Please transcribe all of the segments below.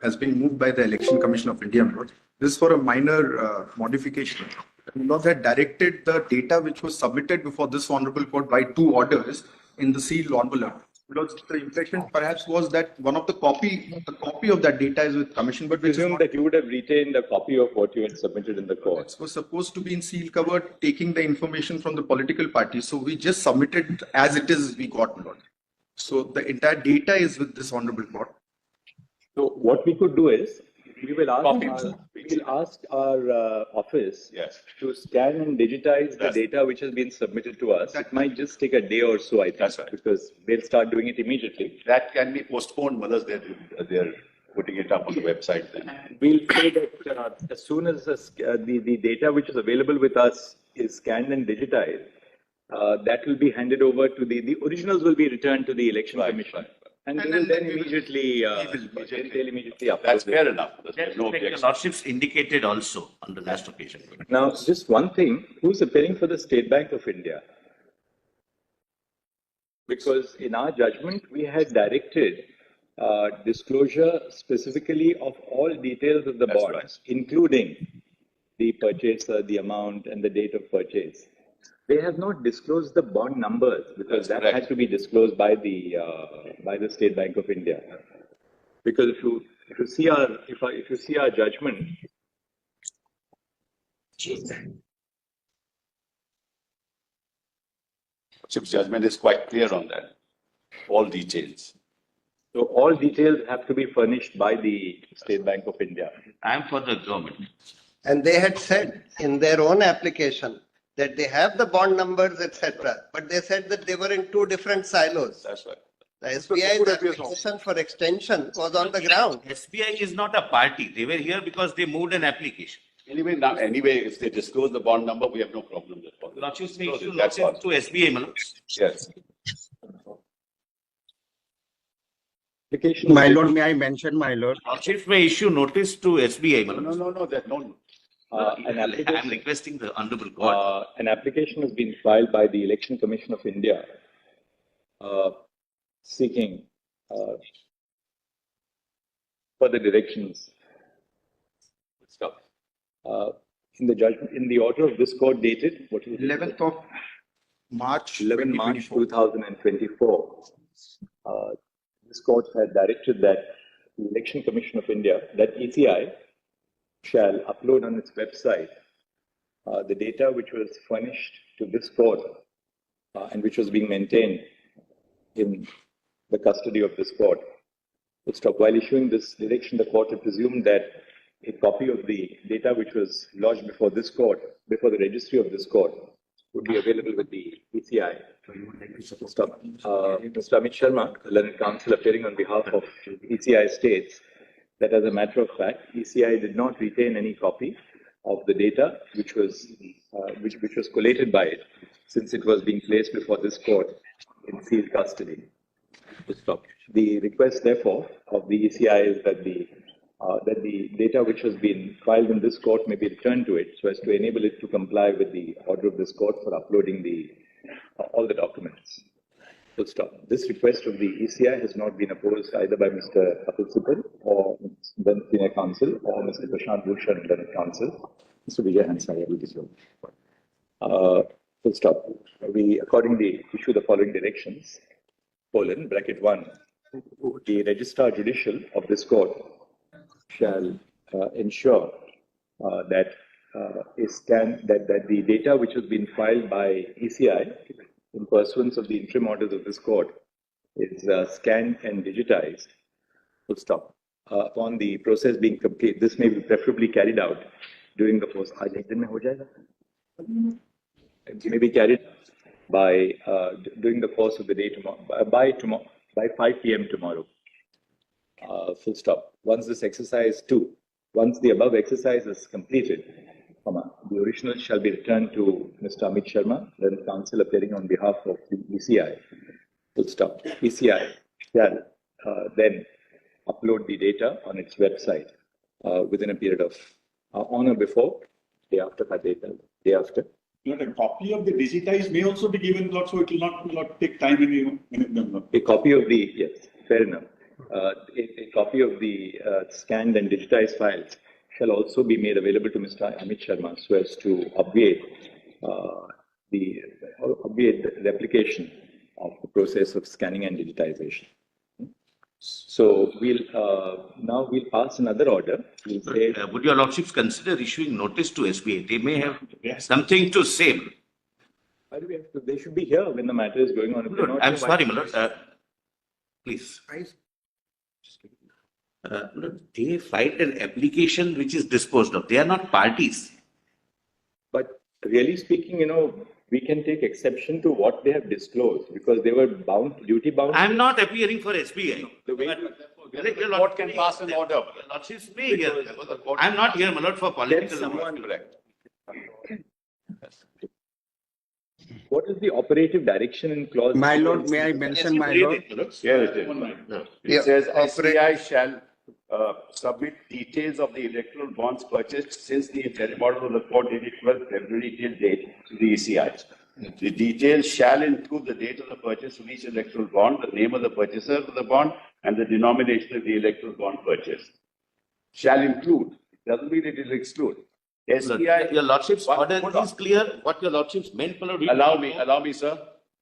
has been moved by the Election Commission of India. This is for a minor modification. Lord had directed the data which was submitted before this honorable court by 2 orders in the sealed envelope. Because the impression perhaps was that one of the copy of that data is with commission, but which presume that you would have retained a copy of what you had submitted in the court. It was supposed to be in seal covered, taking the information from the political parties. So we just submitted as it is. We got Lord. So the entire data is with this honorable court. So what we could do is we will ask our office to scan and digitize the data which has been submitted to us. It might just take a day or so, I think, because they'll start doing it immediately. That can be postponed unless they're putting it up on the website. Then we'll say that as soon as the data which is available with us is scanned and digitized, that will be handed over to the originals will be returned to the Election Commission. And they will then immediately upload. That's fair enough. There's no objection. The Lordships indicated also on the last occasion. Now, just one thing, who's appearing for the State Bank of India? Because in our judgment, we had directed disclosure specifically of all details of the bonds, including the purchaser, the amount, and the date of purchase. They have not disclosed the bond numbers because that had to be disclosed by the State Bank of India. Because if you see our judgment, Chip's judgment is quite clear on that. All details. So all details have to be furnished by the State Bank of India. I am for the government. And they had said in their own application that they have the bond numbers, etc. But they said that they were in 2 different silos. That's right. The SBI's application for extension was on the ground. SBI is not a party. They were here because they moved an application. Anyway, if they disclose the bond number, we have no problem with it. Lordships may issue notice to SBI, Malok. Yes. My lord, may I mention, my lord? Lordships may issue notice to SBI, Malok. No, there's no. I'm requesting the Honorable Court. An application has been filed by the Election Commission of India seeking further directions. Stop. In the judgment, in the order of this court dated, what is it? 11th of March. 11 March 2024. This court had directed that the Election Commission of India, that ECI, shall upload on its website the data which was furnished to this court and which was being maintained in the custody of this court. While issuing this direction, the court had presumed that a copy of the data which was lodged before this court, before the registry of this court, would be available with the ECI. Mr. Amit Sharma, learned counsel appearing on behalf of ECI, states that as a matter of fact, ECI did not retain any copy of the data which was collated by it, since it was being placed before this court in sealed custody. The request, therefore, of the ECI is that the data which has been filed in this court may be returned to it, so as to enable it to comply with the order of this court for uploading all the documents. This request of the ECI has not been opposed either by Mr. Kapil Sibal or then senior counsel or Mr. Prashant Bhushan, then counsel. Mr. Vijay Hansaya will issue. We accordingly issue the following directions: (1) the Registrar Judicial of this court shall ensure that the data which has been filed by ECI in pursuance of the interim orders of this court is scanned and digitized. Upon the process being complete, this may be preferably carried out during the course. It may be carried by during the course of the day tomorrow, by 5 p.m. tomorrow. Once the above exercise is completed, the original shall be returned to Mr. Amit Sharma, then counsel appearing on behalf of the ECI. ECI shall then upload the data on its website within a period of on or before, day after. A copy of the digitized may also be given, so it will not take time in. A copy of the, yes, fair enough. a copy of the scanned and digitized files shall also be made available to Mr. Amit Sharma so as to obviate the replication of the process of scanning and digitization. So now we'll pass another order. We'll say, Would your lordships consider issuing notice to SBI? They may have something to say. why do we have to? They should be here when the matter is going on. If they're not I'm here, why- sorry, my lord. Please. Look, they filed an application which is disposed of. They are not parties. But really speaking, we can take exception to what they have disclosed because they were duty bound. I'm not appearing for SBI. The way- But your Court can pass an order. Your lordships may hear. I'm not here, my lord, for political. What is the operative direction in clause? My lord, may I mention, my lord? Here it is. Yeah, It says operate- SBI shall submit details of the electoral bonds purchased since the interim model of the court dated 12th February till date to the ECI. The details shall include the date of the purchase of each electoral bond, the name of the purchaser of the bond, and the denomination of the electoral bond purchase. Shall include, doesn't mean it will exclude. SBI. Your lordship's One- order hold on. is clear. What your lordships meant, my lord. Allow me, sir.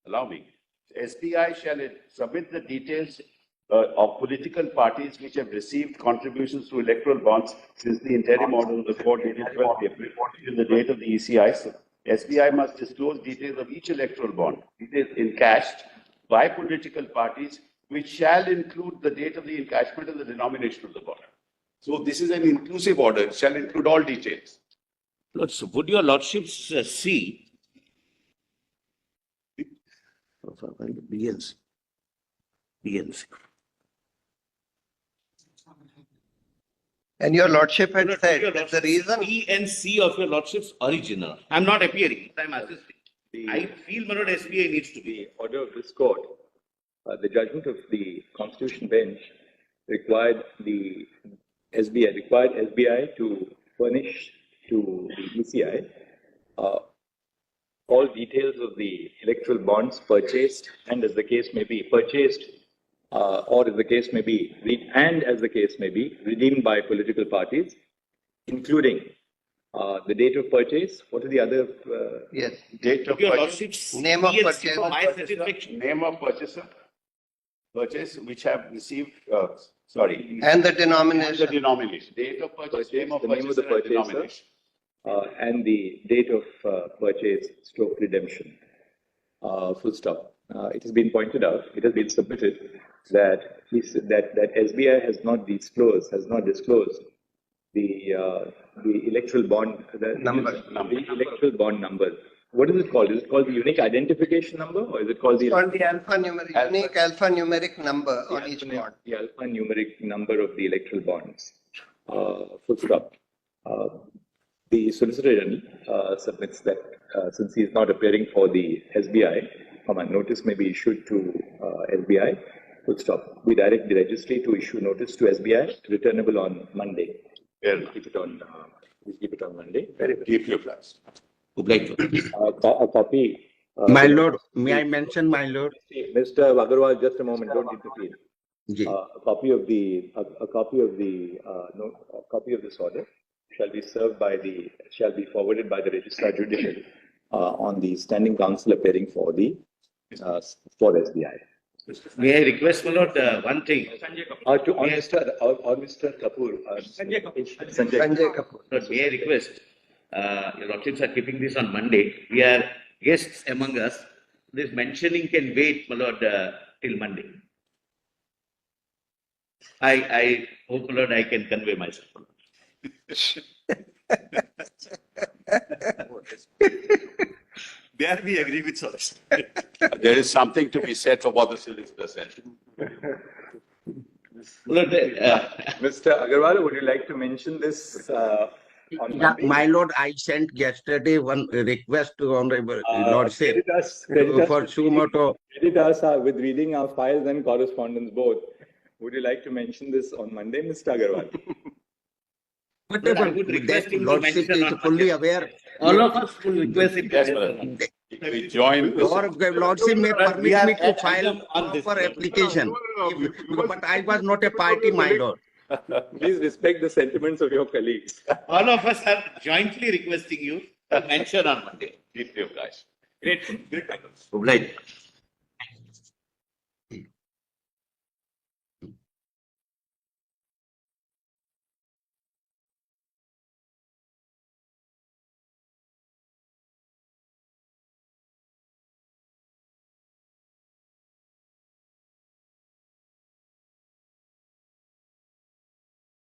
Allow me. SBI shall submit the details of political parties which have received contributions to electoral bonds since the interim order of the court dated 12th April till the date of the ECI. So SBI must disclose details of each electoral bond, details encashed by political parties, which shall include the date of the encashment and the denomination of the bond. So this is an inclusive order. It shall include all details. Lord, so would your lordships see? BNC. BNC. And your lordship had Lord, said your that the lordships, reason, B and C of your lordship's original. I'm not appearing, I'm assisting. I feel, my lord, SBI needs to be. The order of this court, the judgment of the Constitution bench required SBI to furnish to the ECI all details of the electoral bonds purchased and as the case may be purchased or as the case may be redeemed by political parties, including the date of purchase. What are the other? yes, Date of Your purchase. lordships. Name of B and C purchase. for my satisfaction. Name of purchaser, which have received, and the and the denomination. denomination, date of purchase, name of the name of the purchaser and purchaser. denomination. And the date of purchase stroke redemption. Full stop. It has been pointed out, it has been submitted that SBI has not disclosed the electoral bond Number. the electoral bond number. What is it called? Is it called the unique identification number or is it called the It's called the unique alphanumeric number on each bond. the alphanumeric number of the electoral bonds? Full stop. The Solicitor General submits that since he is not appearing for the SBI, a notice may be issued to SBI. Full stop. We direct the registry to issue notice to SBI, returnable on Monday. Fair Keep it on. We keep it on Monday. Keep your flags. Would like to. A copy. My lord, may I mention, my lord? Mr. Agarwal, just a moment. Don't interfere. Ji. A copy of this order shall be forwarded by the Registrar Judicial on the Standing Counsel appearing for SBI. May I request, my lord, one thing? Or Mr. Kapoor. Sanjay Kapoor. Lord, may I request, your lordships are keeping this on Monday. We are guests among us. This mentioning can wait, my lord, till Monday. I hope, my lord, I can convey myself. There we agree with Solicitor. There is something to be said for what the Solicitor said. Lord, Mr. Agarwal, would you like to mention this on Yeah, Monday? my lord, I sent yesterday one request to Honorable Lordship Credit us for sumoto. credit us with reading our files and correspondence both. Would you like to mention this on Monday, Mr. Agarwal? I would request That him to lordship mention is on fully Monday. aware. all of us will request him. Yes, madam. we join. Your lordship may permit We are me to at file item on this proper matter. application. But I was not a party, my lord. Please respect the sentiments of your colleagues. All of us are jointly requesting you to mention on Monday. Keep you guys. Great, great. Obliged.